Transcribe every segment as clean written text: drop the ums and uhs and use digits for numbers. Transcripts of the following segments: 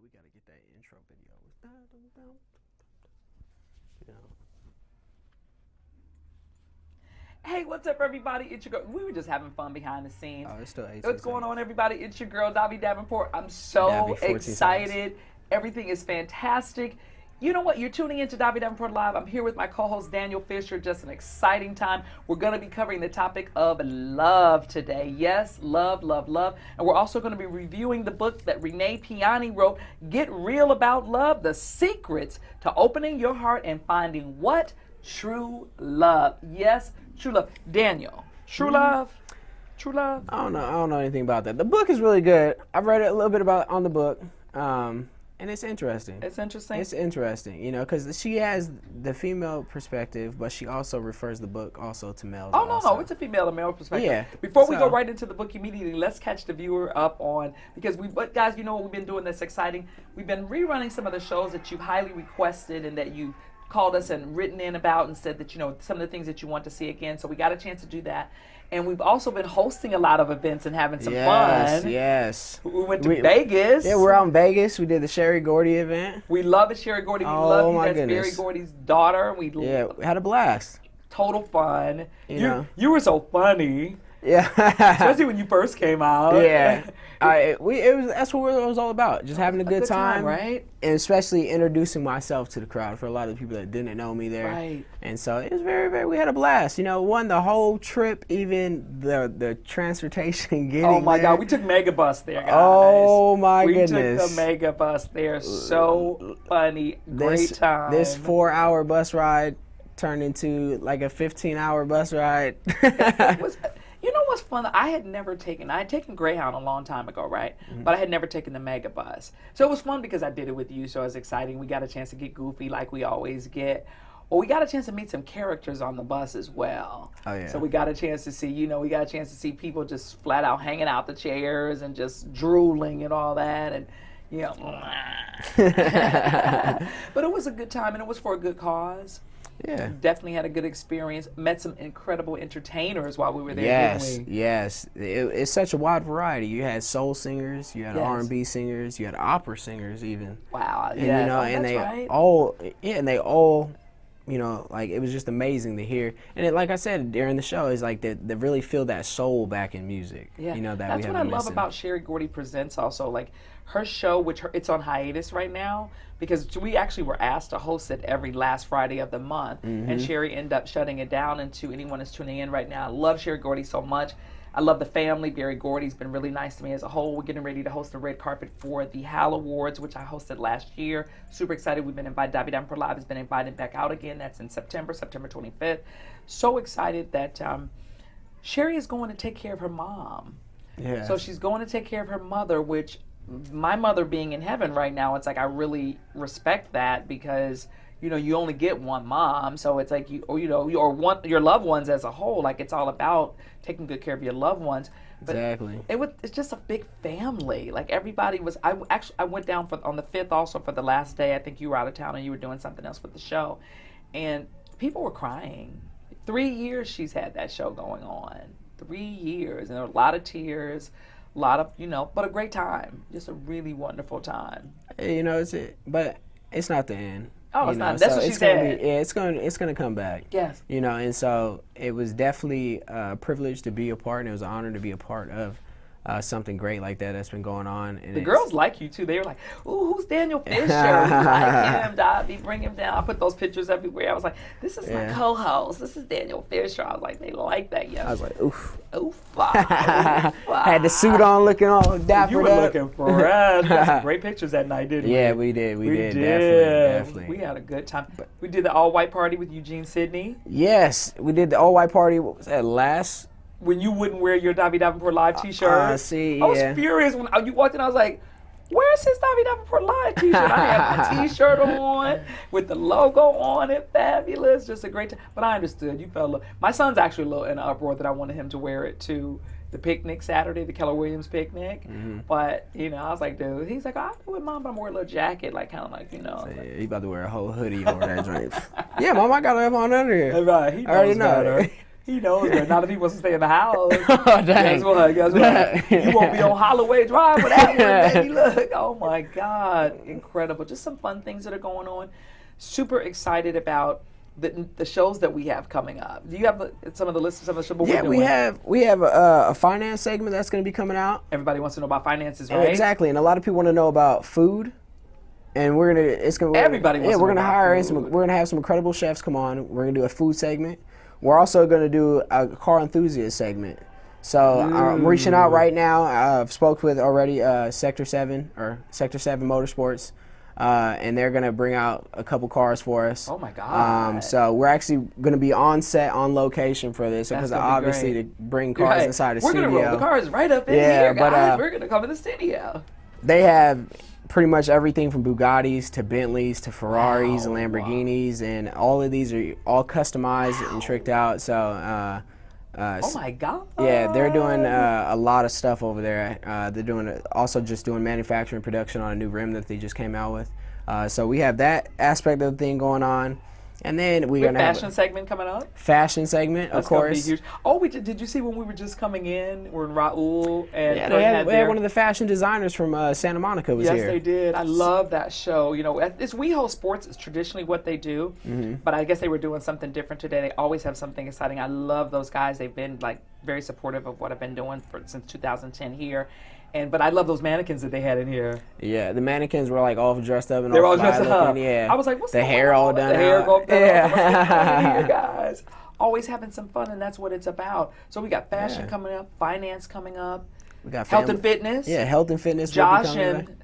we gotta get that intro video. You know. Hey, what's up, everybody? It's your girl. We were just having fun behind the scenes. Oh, it's still 18 What's going seconds. on, everybody? It's your girl, Davi Davenport. I'm so Davi, 14 excited. seconds. Everything is fantastic. You know what? You're tuning into Davi Davenport Live. I'm here with my co-host, Daniel Fisher. Just an exciting time. We're going to be covering the topic of love today. Yes, love, love, love. And we're also going to be reviewing the book that Renee Piani wrote, Get Real About Love, The Secrets to Opening Your Heart and Finding What? True Love. Yes, true love. Daniel, true love? True love? I don't know anything about that. The book is really good. I've read a little bit about on the book, and it's interesting. It's interesting? It's interesting, you know, because she has the female perspective, but she also refers the book also to males. Oh, no, also. it's a female and male perspective. Yeah. Before we go right into the book immediately, let's catch the viewer up on, but guys, you know what we've been doing that's exciting? We've been rerunning some of the shows that you've highly requested and that you called us and written in about and said that, you know, some of the things that you want to see again. So we got a chance to do that. And we've also been hosting a lot of events and having some fun. Yes. We went to Vegas. Yeah, we're out in Vegas. We did the Sherry Gordy event. We love it, Sherry Gordy. We love you. That's Sherry Gordy's daughter. We had a blast. Total fun. You know. You were so funny. Yeah. Especially when you first came out. Yeah. That's what it was all about. Just having a good time. Right? And especially introducing myself to the crowd for a lot of the people that didn't know me there. Right. And so it was we had a blast. You know, the whole trip, even the transportation getting Oh my there. God, we took mega bus there, guys. Oh my goodness. We took the mega bus there. So funny. Great time. This 4-hour bus ride turned into like a 15-hour bus ride. You know what's fun? I had taken Greyhound a long time ago, right? Mm-hmm. But I had never taken the mega bus. So it was fun because I did it with you, so it was exciting. We got a chance to get goofy like we always get. Well, we got a chance to meet some characters on the bus as well. Oh, yeah. So we got a chance to see, people just flat out hanging out the chairs and just drooling and all that. And, you know. But it was a good time, and it was for a good cause. Yeah. Definitely had a good experience. Met some incredible entertainers while we were there, didn't we? Yes. It's such a wide variety. You had soul singers, you had R&B singers, you had opera singers even. Wow. And, you know, and they all, you know, like it was just amazing to hear. And like I said during the show, it's like they really feel that soul back in music. Yeah. You know, that's what I love about Sherry Gordy Presents also. Like her show, it's on hiatus right now because we actually were asked to host it every last Friday of the month. Mm-hmm. And Sherry ended up shutting it down. And to anyone that's tuning in right now, I love Sherry Gordy so much. I love the family. Barry Gordy's been really nice to me as a whole. We're getting ready to host the red carpet for the Hal Awards, which I hosted last year. Super excited. We've been invited. Davi Davenport Live has been invited back out again. That's in September 25th. So excited that Sherry is going to take care of her mom. Yeah. So she's going to take care of her mother, which my mother being in heaven right now, it's like I really respect that because, you know, you only get one mom. So it's like, your loved ones as a whole, like it's all about taking good care of your loved ones. But exactly. It's just a big family. Like everybody was, I went down on the 5th also for the last day. I think you were out of town and you were doing something else with the show. And people were crying. 3 years she's had that show going on. 3 years. And there were a lot of tears. A lot of, but a great time. Just a really wonderful time. You know, but it's not the end. Oh, it's not. That's what she said. It's gonna come back. Yes. You know, and so it was definitely a privilege to be a part, and it was an honor to be a part of something great like that's been going on. And the girls like you too. They were like, "Ooh, who's Daniel Fisher? We like him, Davi, bring him down." I put those pictures everywhere. I was like, "This is my co-host. This is Daniel Fisher." I was like, "They like that." Yeah. I was like, "Oof, oof." Had the suit on, looking all dapper. You were looking fresh. We got some great pictures that night, didn't we? Yeah, we did. We did. Definitely. We had a good time. We did the all-white party with Eugene Sidney. Yes, we did the all-white party. What was that, last? When you wouldn't wear your Davi Davenport Live t-shirt. I was furious when you walked in. I was like, where's his Davi Davenport Live t-shirt? I had my t-shirt on with the logo on it. Fabulous. Just a great time. But I understood. You felt my son's actually a little in an uproar that I wanted him to wear it to the picnic Saturday, the Keller Williams picnic. Mm-hmm. But, I was like, dude, he's like, I'll do it, Mom, but I'm wearing a little jacket, like, kind of like, So, yeah, he about to wear a whole hoodie over that drink. Yeah, Mom, I got it on under here. Right, he knows better. He knows that not if he wants to stay in the house. Oh, dang. Guess what? You won't be on Holloway Drive for that one, baby. Look. Oh, my God. Incredible. Just some fun things that are going on. Super excited about the shows that we have coming up. Do you have some of the lists of some of the shows we're doing? we have a finance segment that's going to be coming out. Everybody wants to know about finances, right? Exactly, and a lot of people want to know about food. And we're gonna have some incredible chefs come on. We're gonna do a food segment. We're also gonna do a car enthusiast segment. So I'm reaching out right now. I've spoke with already Sector 7 Motorsports, and they're gonna bring out a couple cars for us. Oh my God! So we're actually gonna be on set, on location for this, because obviously to bring cars inside the studio. We're gonna roll the cars right up in here, guys. We're gonna come in the studio. They have pretty much everything from Bugattis to Bentleys to Ferraris and Lamborghinis, and all of these are all customized and tricked out. So, oh my God! Yeah, they're doing a lot of stuff over there. They're doing just doing manufacturing production on a new rim that they just came out with. So we have that aspect of the thing going on. And then we're gonna have fashion segment coming up. Fashion segment, of course. Huge. Oh, did you see when we were just coming in? We're in Raul, and they had one of the fashion designers from Santa Monica was here. Yes, they did. I love that show. You know, it's WeHo Sports is traditionally what they do, but I guess they were doing something different today. They always have something exciting. I love those guys. They've been like very supportive of what I've been doing since 2010 here. But I love those mannequins that they had in here. Yeah, the mannequins were like all dressed up and they're all dressed up. Yeah, I was like, what's the hair all done? The hair go up there. Yeah, what's going on here, guys? Always having some fun, and that's what it's about. So we got fashion coming up, finance coming up, we got health and fitness. Yeah, health and fitness. Josh and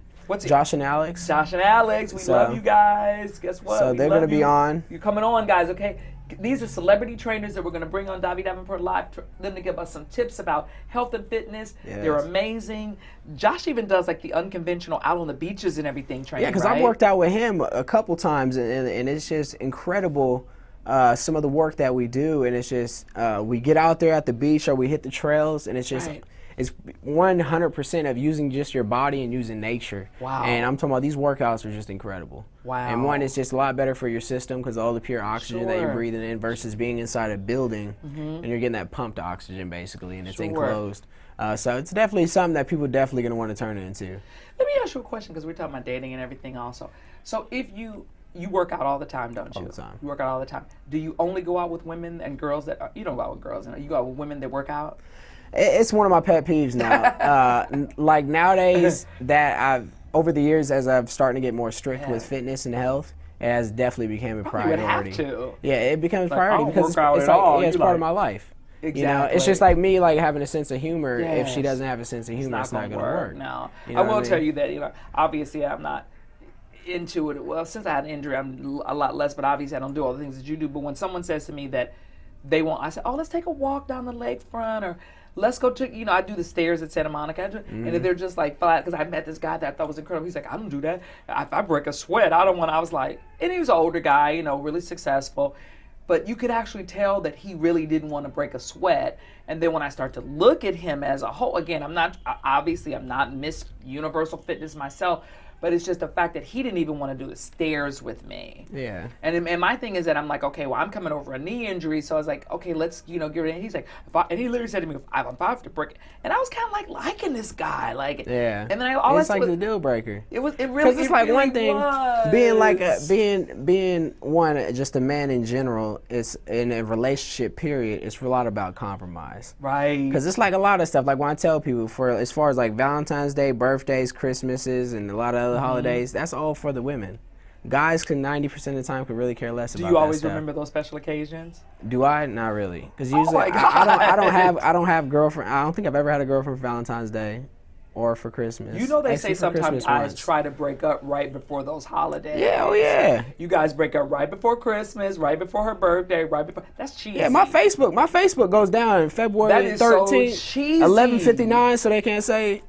Josh and Alex. Josh and Alex, we love you guys. Guess what? So they're going to be on. You're coming on, guys. Okay. These are celebrity trainers that we're going to bring on Davi Davenport Live, them to give us some tips about health and fitness. Yes. They're amazing. Josh even does like the unconventional out on the beaches and everything training. Yeah, because I've worked out with him a couple times, and it's just incredible some of the work that we do. And it's just we get out there at the beach or we hit the trails, and it's just it's 100% of using just your body and using nature. Wow. And I'm talking about these workouts are just incredible. Wow. And one, it's just a lot better for your system because all the pure oxygen that you're breathing in versus being inside a building and you're getting that pumped oxygen basically, and it's enclosed. So it's definitely something that people are definitely going to want to turn into. Let me ask you a question because we're talking about dating and everything also. So if you work out all the time, don't you? All the time. You work out all the time. Do you only go out with women and girls that you don't go out with girls? You go out with women that work out? It's one of my pet peeves now. Like nowadays, over the years, as I've starting to get more strict with fitness and health, it has definitely become a priority. You would have to. Yeah, it becomes a priority because it's part of my life. Exactly. You know, it's just like me, like having a sense of humor. Yes. If she doesn't have a sense of humor, it's not going to work. No, you know I will tell you that. Obviously, I'm not into it. Well, since I had an injury, I'm a lot less. But obviously, I don't do all the things that you do. But when someone says to me that they want, I say, "Oh, let's take a walk down the lakefront," or let's go to, I do the stairs at Santa Monica. And if they're just like flat, because I met this guy that I thought was incredible. He's like, I don't do that. If I break a sweat, I don't want to. I was like, and he was an older guy, really successful. But you could actually tell that he really didn't want to break a sweat. And then when I start to look at him as a whole, again, I'm not Miss Universal Fitness myself. But it's just the fact that he didn't even want to do the stairs with me. Yeah. And my thing is that I'm like, okay, well, I'm coming over a knee injury. So I was like, okay, let's, get it in. He's like, and he literally said to me, if I have to break it. And I was kind of like liking this guy. Like, yeah. And then it's like the deal breaker. It really, because it's like really one thing, was. being like being one, just a man in general, is in a relationship period, it's a lot about compromise. Right. Because it's like a lot of stuff. Like when I tell people, as far as like Valentine's Day, birthdays, Christmases, and a lot of other holidays, that's all for the women. Guys can 90% of the time could really care less about that. Do you always remember those special occasions? Do I? Not really. Because usually I don't have girlfriend. I don't think I've ever had a girlfriend for Valentine's Day or for Christmas. They say sometimes guys try to break up right before those holidays. Yeah, oh yeah. You guys break up right before Christmas, right before her birthday, right before. That's cheesy. Yeah, my Facebook goes down in February 13th, 11:59, so they can't say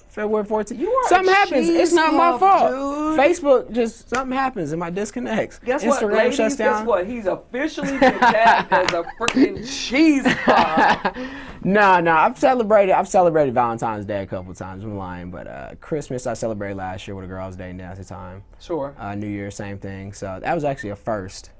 February 14th. Something happens. It's not my fault. Dude. Facebook just something happens and my disconnects. Guess Instagram what, ladies? shuts down. Guess what? He's officially been tagged as a freaking cheese bomb. No. I've celebrated Valentine's Day a couple times. I'm lying, but Christmas I celebrated last year with a girl I was dating at the time. Sure. New Year, same thing. So that was actually a first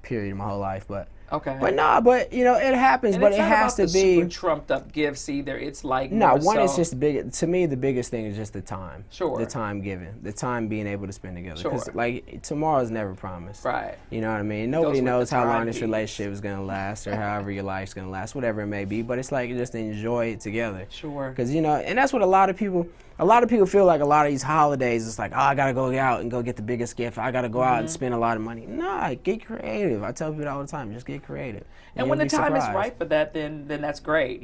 period in my whole life, but. Okay. But but it happens. And but it has to be super trumped up gifts either. It's like it's just big. To me, the biggest thing is just the time. Sure. The time given, the time being able to spend together. Sure. Because like tomorrow's never promised. Right. You know what I mean? Nobody knows how long this relationship is gonna last, or however your life's gonna last, whatever it may be. But it's like just enjoy it together. Sure. Because and that's what a lot of people feel like. A lot of these holidays, it's like, oh, I gotta go out and go get the biggest gift. I gotta go out and spend a lot of money. Nah, get creative. I tell people all the time, just get creative. And when the time is right for that, then that's great.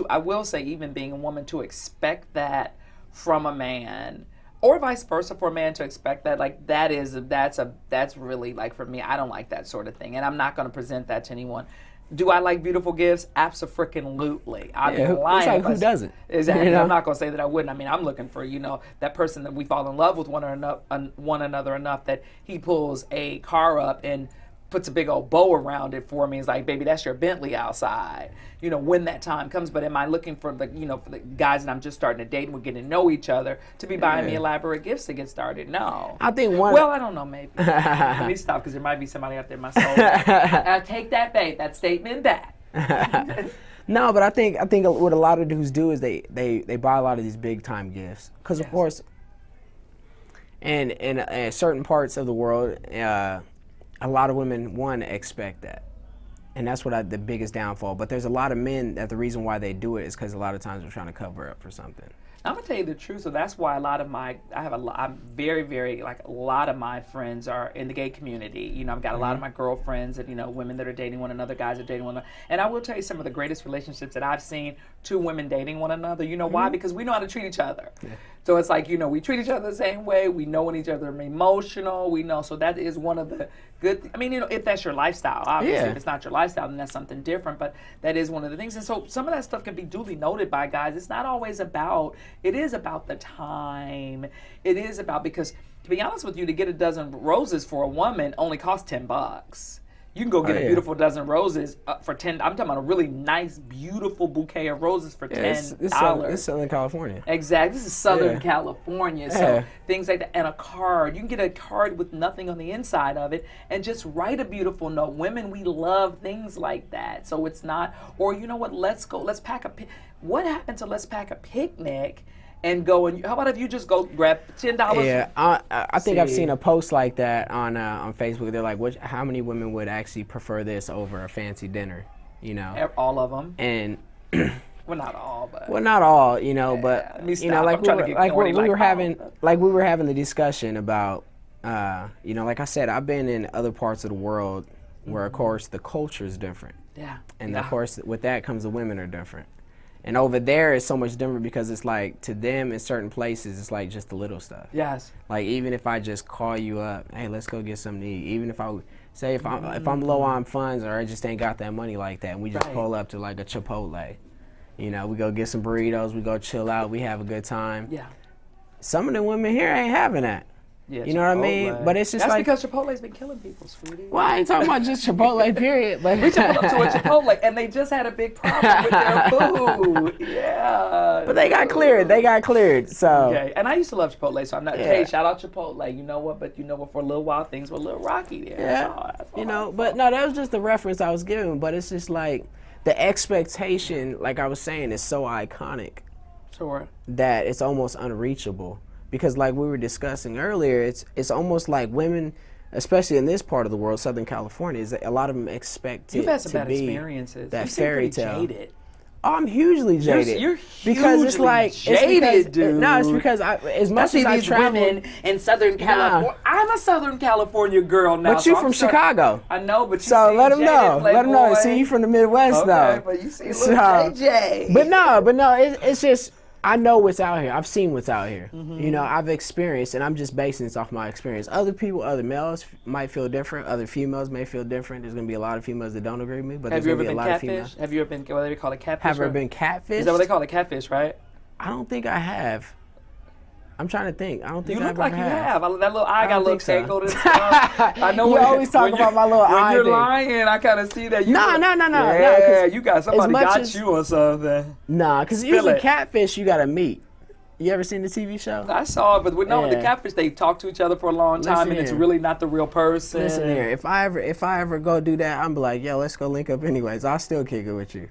I will say, even being a woman, to expect that from a man, or vice versa for a man to expect that, like that's really, like, for me, I don't like that sort of thing, and I'm not going to present that to anyone. Do I like beautiful gifts? Abso-freaking-lutely. I'd be lying. Like, who doesn't? Exactly. I'm not going to say that I wouldn't. I mean, I'm looking for, that person that we fall in love with one another enough that he pulls a car up and puts a big old bow around it for me. It's like, baby, that's your Bentley outside. When that time comes. But am I looking for for the guys that I'm just starting to date and we're getting to know each other to be buying me elaborate gifts to get started? No. I think Well, I don't know, maybe. Let me stop, because there might be somebody out there in my soul. I'll take that, babe. That statement back. No, but I think what a lot of dudes do is they buy a lot of these big time gifts, because of course, in certain parts of the world, a lot of women expect that, and that's what the biggest downfall. But there's a lot of men that the reason why they do it is because a lot of times they're trying to cover up for something. I'm gonna tell you the truth. So that's why I'm very, very, like, a lot of my friends are in the gay community. I've got a lot of my girlfriends and, women that are dating one another, guys that are dating one another. And I will tell you some of the greatest relationships that I've seen, two women dating one another. Why? Because we know how to treat each other. Yeah. So it's like, we treat each other the same way. We know when each other are emotional. We know. So that is one of the good, if that's your lifestyle. Obviously, if it's not your lifestyle, then that's something different. But that is one of the things. And so some of that stuff can be duly noted by guys. It's not always about, it is about the time. It is about, because to be honest with you, to get a dozen roses for a woman only costs $10. You can go get a beautiful dozen roses for $10. I'm talking about a really nice, beautiful bouquet of roses for $10. It's Southern California. Exactly. This is Southern California. So things like that. And a card. You can get a card with nothing on the inside of it and just write a beautiful note. Women, we love things like that. So it's not, or you know what, let's pack what happened to let's pack a picnic and go, and how about if you just go grab $10? Yeah, I think I've seen a post like that on Facebook. They're like, how many women would actually prefer this over a fancy dinner? All of them. And well, not all, but not all. But we were having the discussion about, like I said, I've been in other parts of the world where, of course, the culture is different. Yeah. And of course, with that comes the women are different. And over there, it's so much different because it's like, to them in certain places, it's like just the little stuff. Yes. Like, even if I just call you up, hey, let's go get something to eat. Even if if I'm low on funds, or I just ain't got that money like that, and we just pull up to like a Chipotle. We go get some burritos, we go chill out, we have a good time. Yeah. Some of the women here ain't having that. Yeah, you know what I mean? But it's just that's because Chipotle's been killing people, sweetie. Well, I ain't talking about just Chipotle, period. But we just pulled up to a Chipotle, and they just had a big problem with their food. Yeah. But they got cleared. So. Okay. And I used to love Chipotle, so I'm not. Hey, shout out Chipotle. You know what? But for a little while, things were a little rocky there. Yeah. That's all but no, that was just the reference I was giving. But it's just like the expectation, like I was saying, is so iconic. Sure. That it's almost unreachable. Because like we were discussing earlier, it's almost like women, especially in this part of the world, Southern California, is that a lot of them expect You've had some to bad be experiences. that you fairy tale. Jaded. Oh, I'm hugely jaded. You're because it's like jaded, dude. No, it's because as much as I travel women in Southern California. I'm a Southern California girl now. But you from Chicago. I know, but you so let them know. Let them know. See, you from the Midwest, though. But you see little JJ. But no, it's just. I know what's out here. I've seen what's out here. Mm-hmm. I've experienced, and I'm just basing this off my experience. Other people, other males might feel different. Other females may feel different. There's going to be a lot of females that don't agree with me, but there's going to be a lot of females. Have you ever been, what do they call it, catfish? Have you ever been catfish? Is that what they call it, catfish, right? I don't think I have. I'm trying to think. I don't think you I look like have. You have. That little eye got a little tangled and stuff. I know you always talk about my little eye. When you're lying, I kind of see that. No. Yeah, you got somebody got you or something. Nah, because usually catfish you got to meet. You ever seen the TV show? I saw it, but with the catfish, they talk to each other for a long time, and it's really not the real person. Listen here, if I ever go do that, I'm be like, yo, let's go link up anyways. I'll still kick it with you.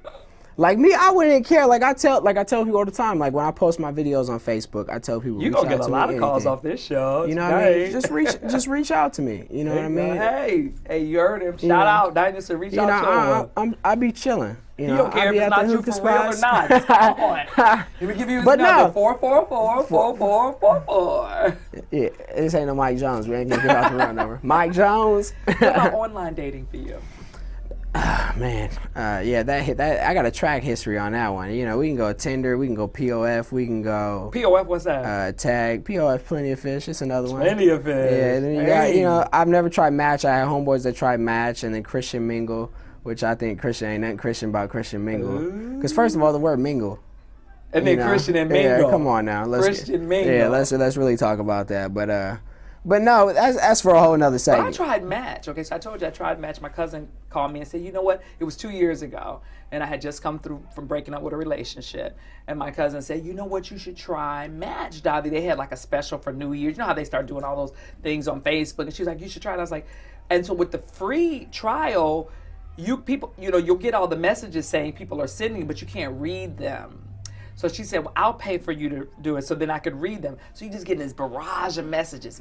Like me, I wouldn't care. Like I tell people all the time. Like when I post my videos on Facebook, I tell people you gonna get a lot of calls off this show. You know what I mean? Just reach out to me. You know what I mean? Hey, you heard him. Shout out, Daniel. So reach out to him. I be chilling. You don't care if it's not you for real or not. Come on. Let me give you his number. 444-4444. Yeah, this ain't no Mike Jones. We ain't gonna give out the real number. Mike Jones. What about online dating for you? Man, that I got a track history on that one. You know, we can go Tinder, we can go POF, we can go POF. What's that? Tag POF, Plenty of Fish. It's another one. Plenty of Fish. Yeah, then you got, you know, I've never tried Match. I had homeboys that tried Match, and then Christian Mingle, which I think Christian ain't nothing Christian about Christian Mingle. Because first of all, the word mingle. And then Christian and Mingle. Yeah, come on now. Christian Mingle. Yeah, let's really talk about that. But no, that's for a whole nother segment. But I tried Match. Okay, so I told you I tried Match. My cousin called me and said, you know what? It was 2 years ago, and I had just come through from breaking up with a relationship. And my cousin said, you know what? You should try Match, Davi. They had like a special for New Year's. You know how they start doing all those things on Facebook? And she was like, you should try it. I was like, and so with the free trial, you'll get all the messages saying people are sending, but you can't read them. So she said, well, I'll pay for you to do it so then I could read them. So you just get this barrage of messages.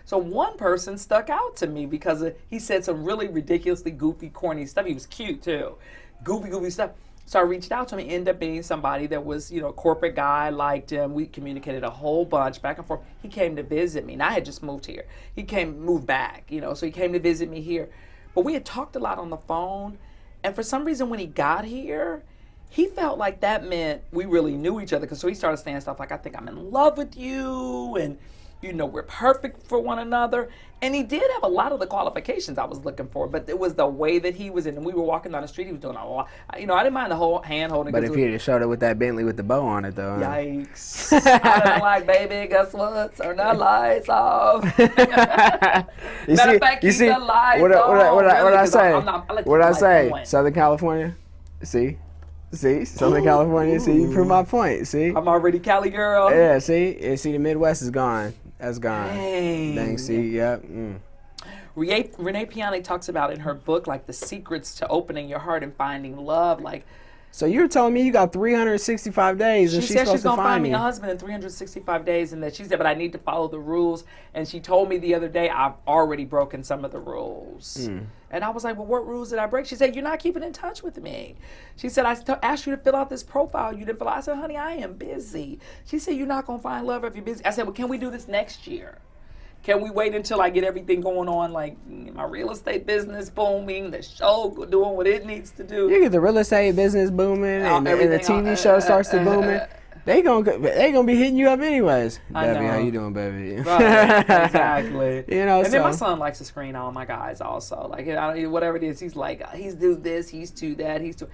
So one person stuck out to me because he said some really ridiculously goofy, corny stuff. He was cute too. Goofy stuff. So I reached out to him. He ended up being somebody that was, a corporate guy. I liked him. We communicated a whole bunch back and forth. He came to visit me. And I had just moved here. Moved back, so he came to visit me here. But we had talked a lot on the phone. And for some reason when he got here, he felt like that meant we really knew each other. So he started saying stuff like, I think I'm in love with you. And, we're perfect for one another. And he did have a lot of the qualifications I was looking for. But it was the way that he was in. And we were walking down the street. He was doing a lot. I didn't mind the whole hand holding. But if he had showed up with that Bentley with the bow on it, though. Yikes. I don't like, baby, guess what? Turn the lights off. Matter of fact, keep the lights on. What I say? Southern California? See, Southern California. See, you prove my point. See, I'm already Cali girl. Yeah. See, the Midwest is gone. That's gone. Dang. See, yep. Renee Piane talks about in her book like the secrets to opening your heart and finding love. Like, so you're telling me you got 365 days, and she's supposed to find me a husband in 365 days, and that she said, but I need to follow the rules. And she told me the other day I've already broken some of the rules. And I was like, well, what rules did I break? She said, you're not keeping in touch with me. She said, I asked you to fill out this profile. You didn't fill out. I said, honey, I am busy. She said, you're not going to find love if you're busy. I said, well, can we do this next year? Can we wait until I get everything going on, like my real estate business booming, the show doing what it needs to do? You get the real estate business booming, and the TV show starts to booming. They gonna be hitting you up anyways. Debbie, how you doing, baby? Right, exactly. And then my son likes to screen all my guys also. Like, whatever it is, he's like, he's do this, he's do that, he's too.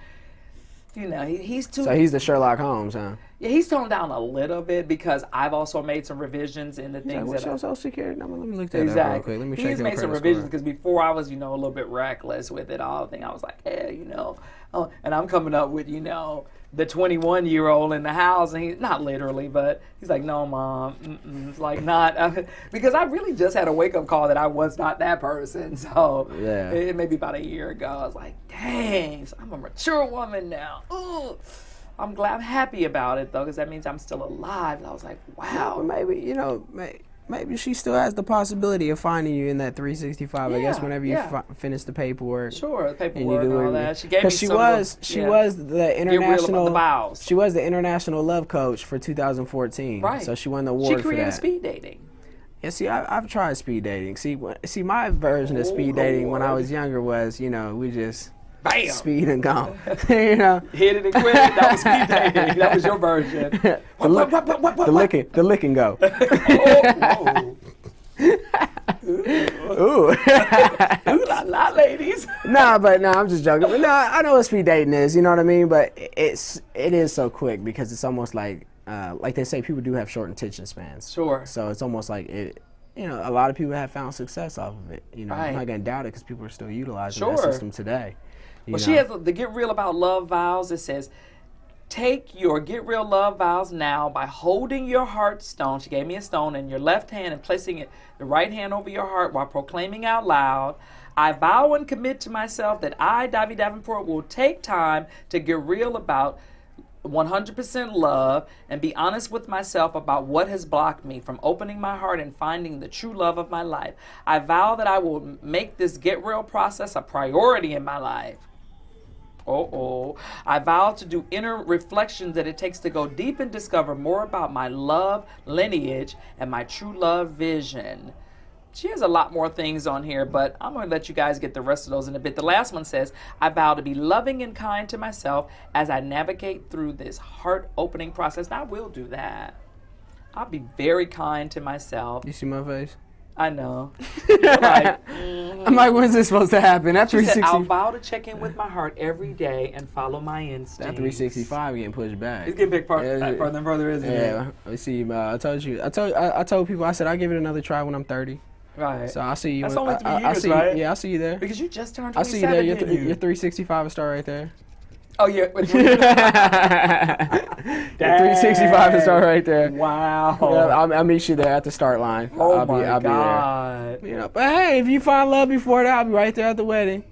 He's too. So he's the Sherlock Holmes, huh? Yeah, he's toned down a little bit because I've also made some revisions in the things what's your Social Security number? Let me look that up real quick. Let me check He's made some revisions because before I was, a little bit reckless with it all. I was like, and I'm coming up with, the 21-year-old in the house, and he's not literally, but he's like, no, Mom, it's like not, because I really just had a wake-up call that I was not that person. So yeah, it may be about a year ago. I was like, dang, so I'm a mature woman now. Ooh. I'm glad, I'm happy about it though, because that means I'm still alive. And I was like, wow. Well, maybe, maybe she still has the possibility of finding you in that 365. I guess whenever you finish the paperwork. Sure, the paperwork and all that. She gave me she was the international. She was the international love coach for 2014. Right. So she won the award for that. She created speed dating. Yeah, see, I've tried speed dating. See, my version of speed dating when I was younger was, we just. Bam! Speed and gone. Hit it and quit it. That was speed dating. That was your version. The lick and go. Ooh la la, ladies. I'm just joking. But no, I know what speed dating is. You know what I mean? But it is so quick because it's almost like they say, people do have short attention spans. Sure. So it's almost like it. A lot of people have found success off of it. I'm not gonna doubt it because people are still utilizing that system today. Well, she has the Get Real About Love vows. It says, Take your Get Real Love vows now by holding your heart stone. She gave me a stone in your left hand and placing it the right hand over your heart while proclaiming out loud, I vow and commit to myself that I, Davi Davenport, will take time to get real about 100% love and be honest with myself about what has blocked me from opening my heart and finding the true love of my life. I vow that I will make this Get Real process a priority in my life. I vow to do inner reflections that it takes to go deep and discover more about my love lineage and my true love vision. She has a lot more things on here, but I'm going to let you guys get the rest of those in a bit. The last one says, I vow to be loving and kind to myself as I navigate through this heart-opening process. And I will do that. I'll be very kind to myself. You see my face? I know. I'm like, when's this supposed to happen? At 360. I'll vow to check in with my heart every day and follow my instincts. That 365 getting pushed back. It's getting further and further, isn't it? Yeah. I see. I told people. I said I'll give it another try when I'm 30. Right. So I'll see you. That's only 3 years, right? Yeah, I'll see you there. Because you just turned 27. I'll see you there. Your 365 will start right there. Oh, yeah. Your 365 will start right there. Wow. Yeah, I'll meet you there at the start line. I'll be there. You know, but hey, if you find love before that, I'll be right there at the wedding.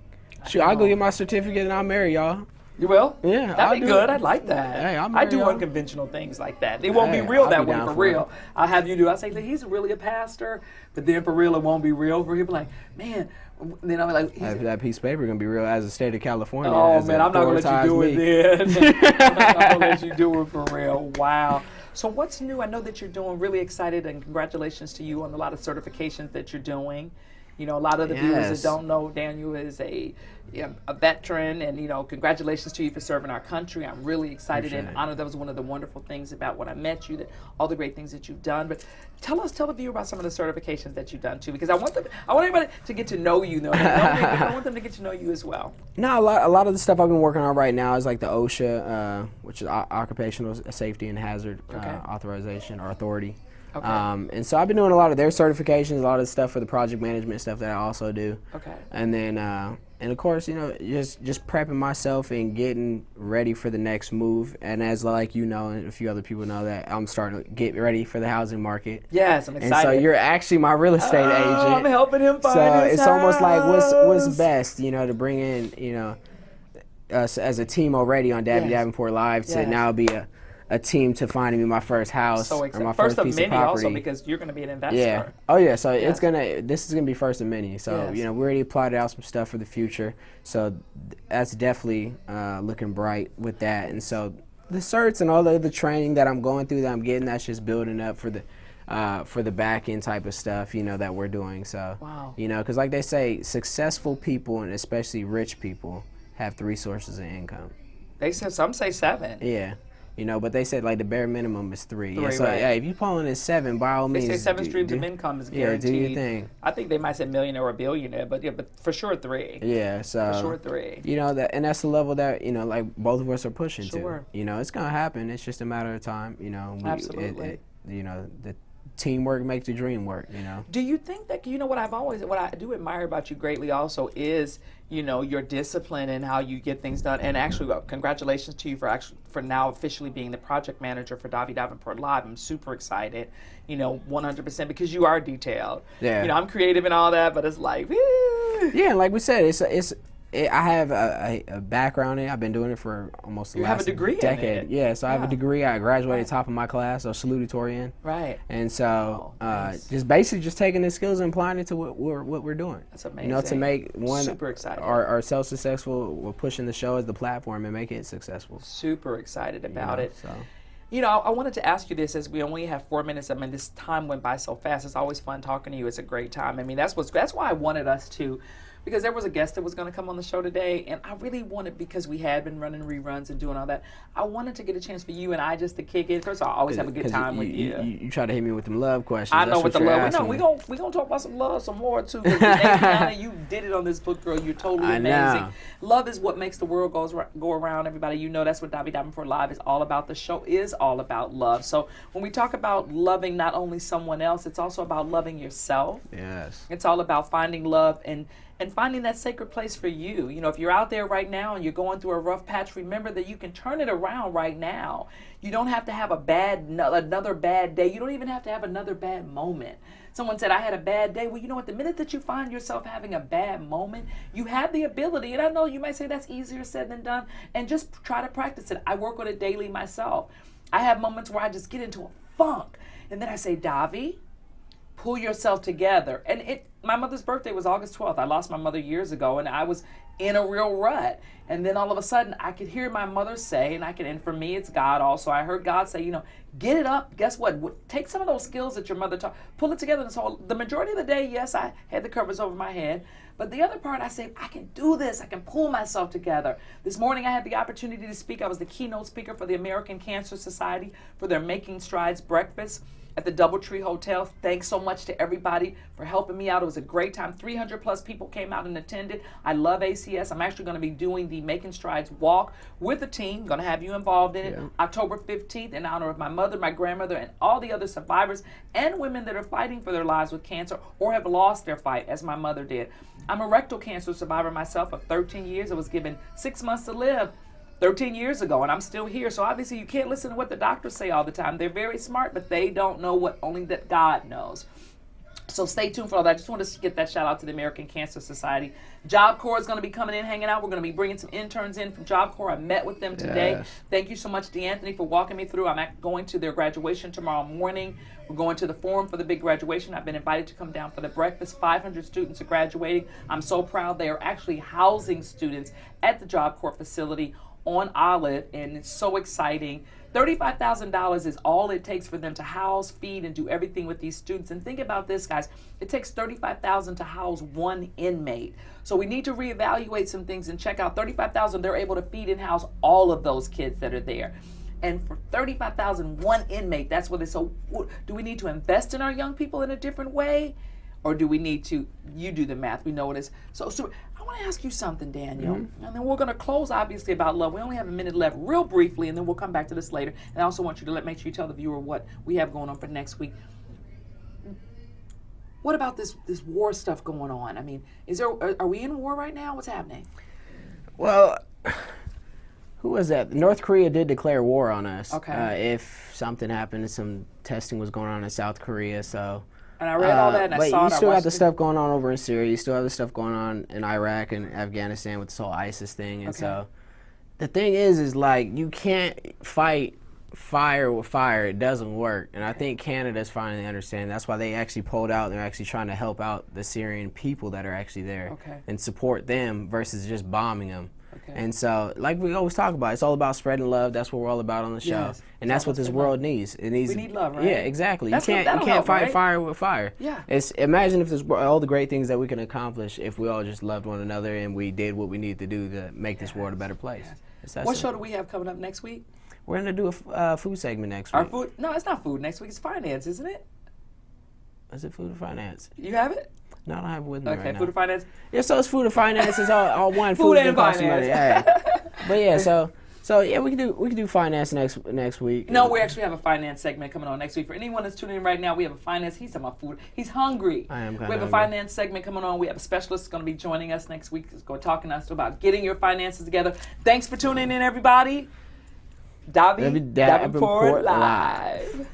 Sure, I'll go get my certificate and I'll marry y'all. You will? Yeah. That'd be good. I'd like that. Hey, I do unconventional things like that. It won't be real that way for real. I'll have you do. I'll say, he's really a pastor, but then for real, it won't be real for people. Like, man, then I'm like, that piece of paper going to be real as the state of California. Oh, man, I'm not going to let you do it then. I'm not going to let you do it for real. Wow. So what's new? I know that you're doing really excited, and congratulations to you on a lot of certifications that you're doing. You know, a lot of the viewers that don't know Daniel is a veteran, and, you know, congratulations to you for serving our country. I'm really excited and honored. That was one of the wonderful things about when I met you, that all the great things that you've done. But tell the viewer about some of the certifications that you've done too, because I want everybody to get to know you. Though. I want them to get to know you as well. No, a lot of the stuff I've been working on right now is like the OSHA, which is Occupational Safety and Hazard Authorization or Authority. Okay. And so I've been doing a lot of their certifications, a lot of the stuff for the project management stuff that I also do. Okay. And then, and of course, you know, just prepping myself and getting ready for the next move. And as like you know, and a few other people know, that I'm starting to get ready for the housing market. Yes, I'm excited. And so you're actually my real estate agent. I'm helping him find his it's house. Almost like what's best, you know, to bring in, you know, us as a team already on Davi Davenport Live to now be a team to finding me my first house or my first piece of property. Also, because you're going to be an investor. Yeah. Oh yeah. So this is gonna be first of many. So you know, we already plotted out some stuff for the future. So that's definitely looking bright with that. And so the certs and all the other training that I'm going through, that I'm getting, that's just building up for the back end type of stuff, you know, that we're doing. So you know, because like they say, successful people and especially rich people have 3 sources of income. They said some say 7. Yeah. You know, but they said like the bare minimum is 3. So if you pulling in 7, by all means. They say 7 streams of income is guaranteed. Yeah, do your thing. I think they might say millionaire or billionaire, but for sure 3. Yeah, so for sure 3. You know and that's the level that, you know, like both of us are pushing to. You know, it's gonna happen. It's just a matter of time. You know, absolutely. You know, the teamwork makes the dream work. You know. Do you think that, you know, what I do admire about you greatly also is, you know, your discipline and how you get things done. And actually, congratulations to you for now officially being the project manager for Davi Davenport Live. I'm super excited, you know, 100%, because you are detailed. Yeah. You know, I'm creative and all that, but it's like, woo. Yeah, like we said, I have a background in it. I've been doing it for almost the last decade. You have a degree in it. Yeah, so I have a degree. I graduated top of my class, so salutatorian. Right. And so nice. Just basically just taking the skills and applying it to what we're doing. That's amazing. You know, to make super excited. Ourselves successful, we're pushing the show as the platform and making it successful. Super excited about it. So. You know, I wanted to ask you this, as we only have 4 minutes. I mean, this time went by so fast. It's always fun talking to you. It's a great time. I mean, that's why I wanted us to, because there was a guest that was going to come on the show today, and I really wanted, because we had been running reruns and doing all that, I wanted to get a chance for you and I just to kick in. First of all, I always have a good time with you. You try to hit me with them love questions. I know, with the love. We gonna talk about some love some more too. Nana, you did it on this book, girl. You're totally amazing. Love is what makes the world go around. Everybody, you know, that's what Davi Davenport Live is all about. The show is all about love. So when we talk about loving not only someone else, it's also about loving yourself. Yes. It's all about finding love and and finding that sacred place for you. You know, if you're out there right now and you're going through a rough patch, remember that you can turn it around right now. You don't have to have another bad day. You don't even have to have another bad moment. Someone said, I had a bad day. Well, you know what? The minute that you find yourself having a bad moment, you have the ability, and I know you might say that's easier said than done, and just try to practice it. I work on it daily myself. I have moments where I just get into a funk, and then I say, Davi, pull yourself together. And my mother's birthday was August 12th. I lost my mother years ago, and I was in a real rut. And then all of a sudden, I could hear my mother say, and for me, it's God also. I heard God say, you know, get it up. Guess what? Take some of those skills that your mother taught, pull it together. And so the majority of the day, yes, I had the covers over my head. But the other part, I said, I can do this. I can pull myself together. This morning, I had the opportunity to speak. I was the keynote speaker for the American Cancer Society for their Making Strides breakfast at the DoubleTree Hotel. Thanks so much to everybody for helping me out. It was a great time. 300 plus people came out and attended. I love ACS. I'm actually going to be doing the Making Strides walk with the team. Going to have you involved in it. October 15th in honor of my mother, my grandmother, and all the other survivors and women that are fighting for their lives with cancer or have lost their fight, as my mother did. I'm a rectal cancer survivor myself of 13 years. I was given 6 months to live 13 years ago, and I'm still here. So obviously you can't listen to what the doctors say all the time. They're very smart, but they don't know what only that God knows. So stay tuned for all that. I just wanted to get that shout out to the American Cancer Society. Job Corps is going to be coming in, hanging out. We're going to be bringing some interns in from Job Corps. I met with them today. Yes. Thank you so much, DeAnthony, for walking me through. I'm going to their graduation tomorrow morning. We're going to the forum for the big graduation. I've been invited to come down for the breakfast. 500 students are graduating. I'm so proud. They are actually housing students at the Job Corps facility on Olive, and it's so exciting. $35,000 is all it takes for them to house, feed, and do everything with these students. And think about this, guys. It takes $35,000 to house one inmate. So we need to reevaluate some things and check out $35,000. They're able to feed and house all of those kids that are there. And for $35,000, one inmate, that's what it's. So do we need to invest in our young people in a different way? Or do we need to, you do the math, we know what it is. So I want to ask you something, Daniel. Mm-hmm. And then we're going to close, obviously, about love. We only have a minute left, real briefly, and then we'll come back to this later. And I also want you to make sure you tell the viewer what we have going on for next week. What about this war stuff going on? I mean, are we in war right now? What's happening? Well, who was that? North Korea did declare war on us. Okay. If something happened, some testing was going on in South Korea, so... And I read all that, and I saw it. You still have the stuff going on over in Syria. You still have the stuff going on in Iraq and Afghanistan with this whole ISIS thing. And so the thing is like, you can't fight fire with fire. It doesn't work. And I think Canada's finally understanding. That's why they actually pulled out. They're actually trying to help out the Syrian people that are actually there and support them versus just bombing them. And so, like we always talk about, it's all about spreading love. That's what we're all about on the show. Yes. And that's what this world needs. It needs. We need love, right? Yeah, exactly. You can't fight fire with fire. Yeah. Imagine if all the great things that we can accomplish if we all just loved one another and we did what we needed to do to make this world a better place. Yes. What show do we have coming up next week? We're going to do a food segment next week. Our food? No, it's not food next week. It's finance, isn't it? Is it food or finance? You have it? No, I don't have it with me right now. Food or finance? Yeah, so it's food or finance. It's all one. Food and finance. But yeah, so yeah, we can do finance next week. No, we actually have a finance segment coming on next week. For anyone that's tuning in right now, we have a finance. He's talking about food. He's hungry. I am kind of We have hungry. a finance segment coming on. We have a specialist going to be joining us next week. He's going to talking to us about getting your finances together. Thanks for tuning in, everybody. Davi Davenport live.